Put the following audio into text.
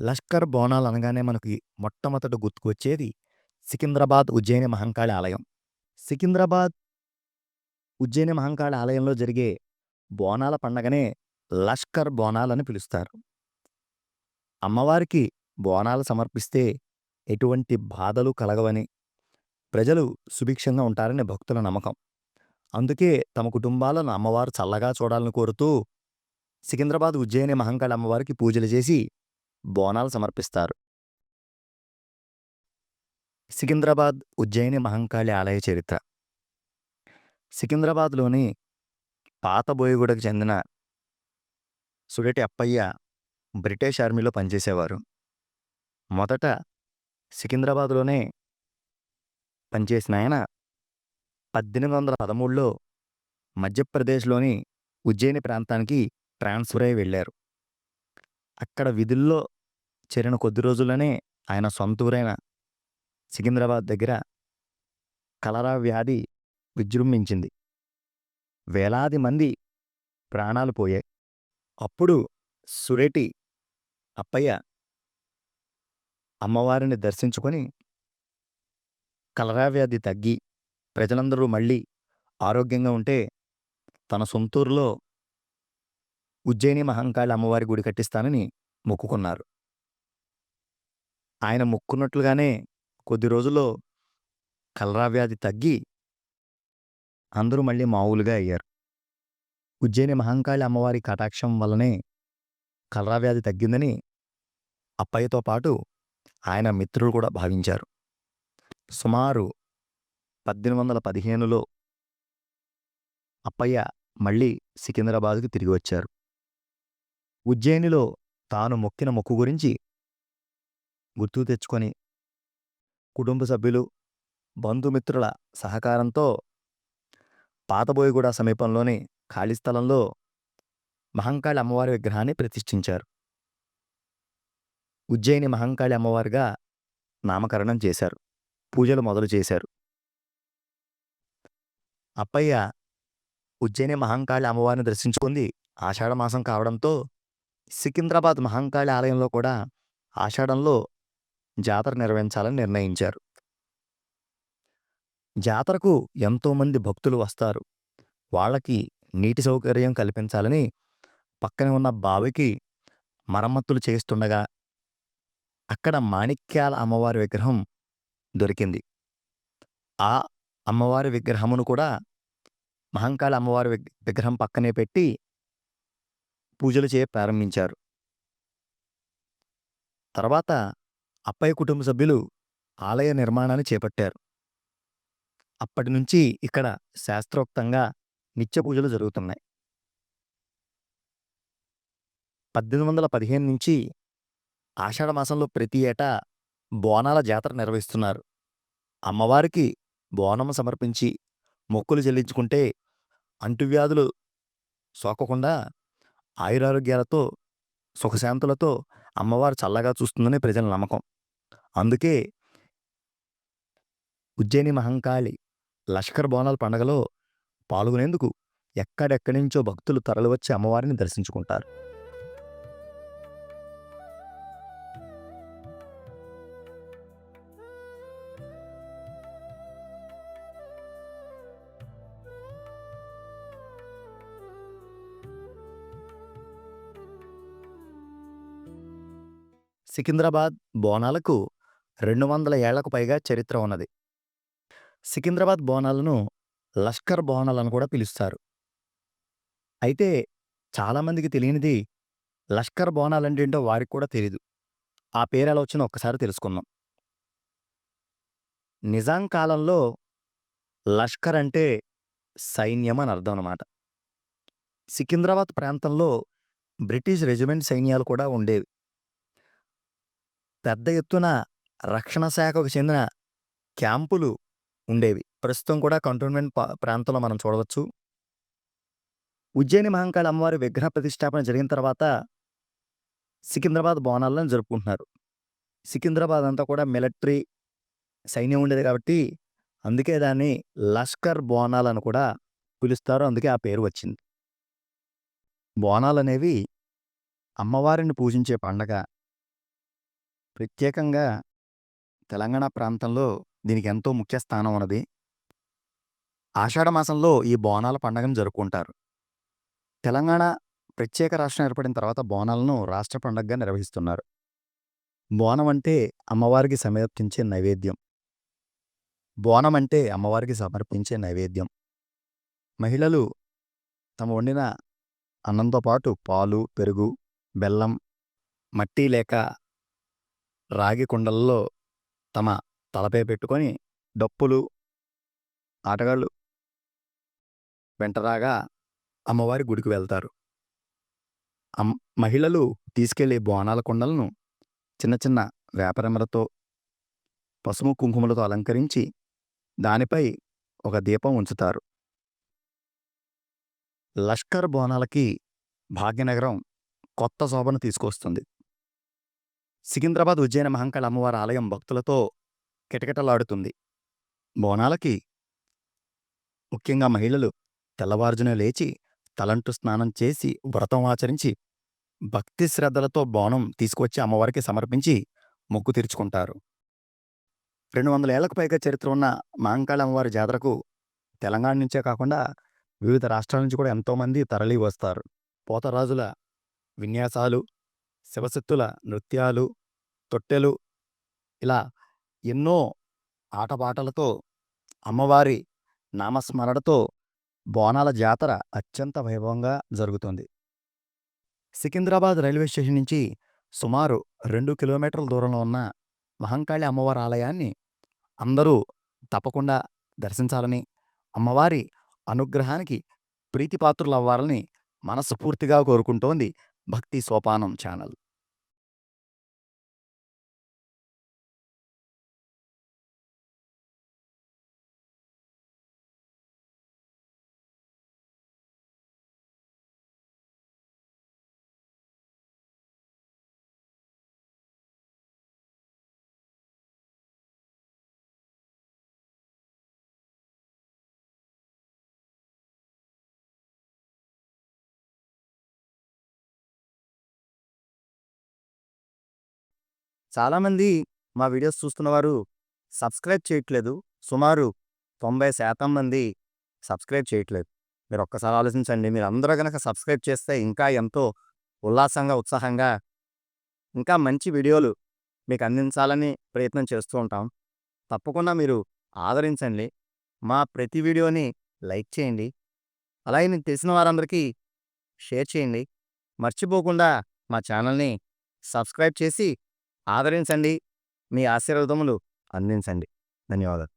లష్కర్ బోనాలు అనగానే మనకి మొట్టమొదట గుర్తుకొచ్చేది సికింద్రాబాద్ ఉజ్జయిని మహంకాళి ఆలయం. సికింద్రాబాద్ ఉజ్జయిని మహంకాళి ఆలయంలో జరిగే బోనాల పండగనే లష్కర్ బోనాలని పిలుస్తారు. అమ్మవారికి బోనాలు సమర్పిస్తే ఎటువంటి బాధలు కలగవని, ప్రజలు సుభిక్షంగా ఉంటారని భక్తుల నమ్మకం. అందుకే తమ కుటుంబాలను అమ్మవారు చల్లగా చూడాలని కోరుతూ సికింద్రాబాద్ ఉజ్జయిని మహంకాళి అమ్మవారికి పూజలు చేసి బోనాలు సమర్పిస్తారు. సికింద్రాబాద్ ఉజ్జయిని మహంకాళి ఆలయ చరిత్ర. సికింద్రాబాద్‌లోని పాత బోయగూడకు చెందిన సుడెటి అప్పయ్య బ్రిటిష్ ఆర్మీలో పనిచేసేవారు. మొదట సికింద్రాబాద్‌లోనే పనిచేసిన ఆయన 1813లో మధ్యప్రదేశ్‌లోని ఉజ్జయిని ప్రాంతానికి ట్రాన్స్‌ఫర్ అయ్యి వెళ్లారు. అక్కడ విధుల్లో చేరిన కొద్ది రోజుల్లోనే ఆయన సొంతూరైన సికింద్రాబాద్ దగ్గర కలరా వ్యాధి విజృంభించింది. వేలాది మంది ప్రాణాలు పోయాయి. అప్పుడు సురేటి అప్పయ్య అమ్మవారిని దర్శించుకొని కలరా వ్యాధి తగ్గి ప్రజలందరూ మళ్ళీ ఆరోగ్యంగా ఉంటే తన సొంతూరులో ఉజ్జయిని మహంకాళి అమ్మవారి గుడి కట్టిస్తానని మొక్కుకున్నారు. ఆయన మొక్కున్నట్లుగానే కొద్ది రోజుల్లో కలరా వ్యాధి తగ్గి అందరూ మళ్ళీ మామూలుగా అయ్యారు. ఉజ్జయిని మహంకాళి అమ్మవారి కటాక్షం వల్లనే కలరా వ్యాధి తగ్గిందని అప్పయ్యతో పాటు ఆయన మిత్రులు కూడా భావించారు. సుమారు 1815లో అప్పయ్య మళ్ళీ సికింద్రాబాద్‌కు తిరిగి వచ్చారు. ఉజ్జయినిలో తాను మొక్కిన మొక్కు గురించి గుర్తుకు తెచ్చుకొని కుటుంబ సభ్యులు, బంధుమిత్రుల సహకారంతో పాతబోయగూడ సమీపంలోని ఖాళీ స్థలంలో మహంకాళి అమ్మవారి విగ్రహాన్ని ప్రతిష్ఠించారు. ఉజ్జయిని మహంకాళి అమ్మవారిగా నామకరణం చేశారు. పూజలు మొదలు చేశారు. అప్పయ్య ఉజ్జయిని మహంకాళి అమ్మవారిని దర్శించుకుంది ఆషాఢమాసం కావడంతో సికింద్రాబాద్ మహంకాళి ఆలయంలో కూడా ఆషాఢంలో జాతర నిర్వహించాలని నిర్ణయించారు. జాతరకు ఎంతోమంది భక్తులు వస్తారు. వాళ్ళకి నీటి సౌకర్యం కల్పించాలని పక్కనే ఉన్న బావికి మరమ్మతులు చేస్తుండగా అక్కడ మాణిక్యాల అమ్మవారి విగ్రహం దొరికింది. ఆ అమ్మవారి విగ్రహమును కూడా మహంకాళి అమ్మవారి విగ్రహం పక్కనే పెట్టి పూజలు ప్రారంభించారు. తర్వాత అప్పయ్య కుటుంబ సభ్యులు ఆలయ నిర్మాణాన్ని చేపట్టారు. అప్పటినుంచి ఇక్కడ శాస్త్రోక్తంగా నిత్య పూజలు జరుగుతున్నాయి. 1815 నుంచి ఆషాఢమాసంలో ప్రతి ఏటా బోనాల జాతర నిర్వహిస్తున్నారు. అమ్మవారికి బోనం సమర్పించి మొక్కులు చెల్లించుకుంటే అంటువ్యాధులు సోకకుండా ఆయురారోగ్యాలతో, సుఖశాంతులతో అమ్మవారు చల్లగా చూస్తుందని ప్రజల నమ్మకం. అందుకే ఉజ్జయిని మహంకాళి లష్కర్ బోనాల పండగలో పాల్గొనేందుకు ఎక్కడెక్కడి నుంచో భక్తులు తరలివచ్చి అమ్మవారిని దర్శించుకుంటారు. సికింద్రాబాద్ బోనాలకు 200 ఏళ్లకు పైగా చరిత్ర ఉన్నది. సికింద్రాబాద్ బోనాలను లష్కర్ బోనాలని కూడా పిలుస్తారు. అయితే చాలామందికి తెలియనిది లష్కర్ బోనాలంటేంటో వారికి కూడా తెలీదు. ఆ పేరెలా వచ్చిందో ఒక్కసారి తెలుసుకుందాం. నిజాం కాలంలో లష్కర్ అంటే సైన్యం అని అర్థం అన్నమాట. సికింద్రాబాద్ ప్రాంతంలో బ్రిటిష్ రెజిమెంట్ సైన్యాలు కూడా ఉండేవి. పెద్ద ఎత్తున రక్షణ శాఖకు చెందిన క్యాంపులు ఉండేవి. ప్రస్తుతం కూడా కంటోన్మెంట్ ప్రాంతంలో మనం చూడవచ్చు. ఉజ్జయిని మహంకాళి అమ్మవారి విగ్రహ ప్రతిష్టాపన జరిగిన తర్వాత సికింద్రాబాద్ బోనాలను జరుపుకుంటున్నారు. సికింద్రాబాద్ అంతా కూడా మిలిటరీ సైన్యం ఉండేది కాబట్టి అందుకే దాన్ని లష్కర్ బోనాలని కూడా పిలుస్తారు. అందుకే ఆ పేరు వచ్చింది. బోనాలనేవి అమ్మవారిని పూజించే పండగ. ప్రత్యేకంగా తెలంగాణ ప్రాంతంలో దీనికి ఎంతో ముఖ్య స్థానం ఉన్నది. ఆషాఢ మాసంలో ఈ బోనాల పండగను జరుపుకుంటారు. తెలంగాణ ప్రత్యేక రాష్ట్రం ఏర్పడిన తర్వాత బోనాలను రాష్ట్ర పండగగా నిర్వహిస్తున్నారు. బోనం అంటే అమ్మవారికి సమర్పించే నైవేద్యం. బోనం అంటే అమ్మవారికి సమర్పించే నైవేద్యం. మహిళలు తమ వండిన అన్నంతో పాటు పాలు, పెరుగు, బెల్లం, మట్టి లేక రాగి కుండలలో తమ తలపై పెట్టుకొని డప్పులు, ఆటగాళ్ళు వెంటరాగా అమ్మవారి గుడికి వెళ్తారు. అమ్ మహిళలు తీసుకెళ్లే బోనాల కుండలను చిన్న చిన్న వేపరెమ్మలతో, పసుపు కుంకుమలతో అలంకరించి దానిపై ఒక దీపం ఉంచుతారు. లష్కర్ బోనాలకి భాగ్యనగరం కొత్త శోభను తీసుకొస్తుంది. సికింద్రాబాద్ ఉజ్జయిని మహంకాళి అమ్మవారి ఆలయం భక్తులతో కిటకిటలాడుతుంది. బోనాలకి ముఖ్యంగా మహిళలు తెల్లవారుజామునే లేచి తలంటు స్నానం చేసి వ్రతం ఆచరించి భక్తి శ్రద్ధలతో బోనం తీసుకొచ్చి అమ్మవారికి సమర్పించి మొక్కు తీర్చుకుంటారు. 200 ఏళ్లకు పైగా చరిత్ర ఉన్న మహంకాళి అమ్మవారి జాతరకు తెలంగాణ నుంచే కాకుండా వివిధ రాష్ట్రాల నుంచి కూడా ఎంతోమంది తరలి వస్తారు. పోతరాజుల విన్యాసాలు, శివశక్తుల నృత్యాలు, తొట్టెలు ఇలా ఎన్నో ఆటపాటలతో అమ్మవారి నామస్మరణతో బోనాల జాతర అత్యంత వైభవంగా జరుగుతుంది. సికింద్రాబాద్ రైల్వే స్టేషన్ నుంచి సుమారు 2 కిలోమీటర్ల దూరంలో ఉన్న మహంకాళి అమ్మవారి ఆలయాన్ని అందరూ తప్పకుండా దర్శించాలని, అమ్మవారి అనుగ్రహానికి ప్రీతిపాత్రులవ్వాలని మనస్ఫూర్తిగా కోరుకుంటోంది భక్తి సోపానం ఛానల్. చాలామంది మా వీడియోస్ చూస్తున్నవారు సబ్స్క్రైబ్ చేయట్లేదు. సుమారు 90% మంది సబ్స్క్రైబ్ చేయట్లేదు. మీరొక్కసారి ఆలోచించండి. మీరందరూ గనక సబ్స్క్రైబ్ చేస్తే ఇంకా ఎంతో ఉల్లాసంగా, ఉత్సాహంగా ఇంకా మంచి వీడియోలు మీకు అందించాలని ప్రయత్నం చేస్తూ ఉంటాం. తప్పకుండా మీరు ఆదరించండి. మా ప్రతి వీడియోని లైక్ చేయండి. అలాగే మీకు తెలిసిన వారందరికీ షేర్ చేయండి. మర్చిపోకుండా మా ఛానల్‌ని సబ్స్క్రైబ్ చేసి ఆదరించండి. మీ ఆశీర్వాదములు అందించండి. ధన్యవాదాలు.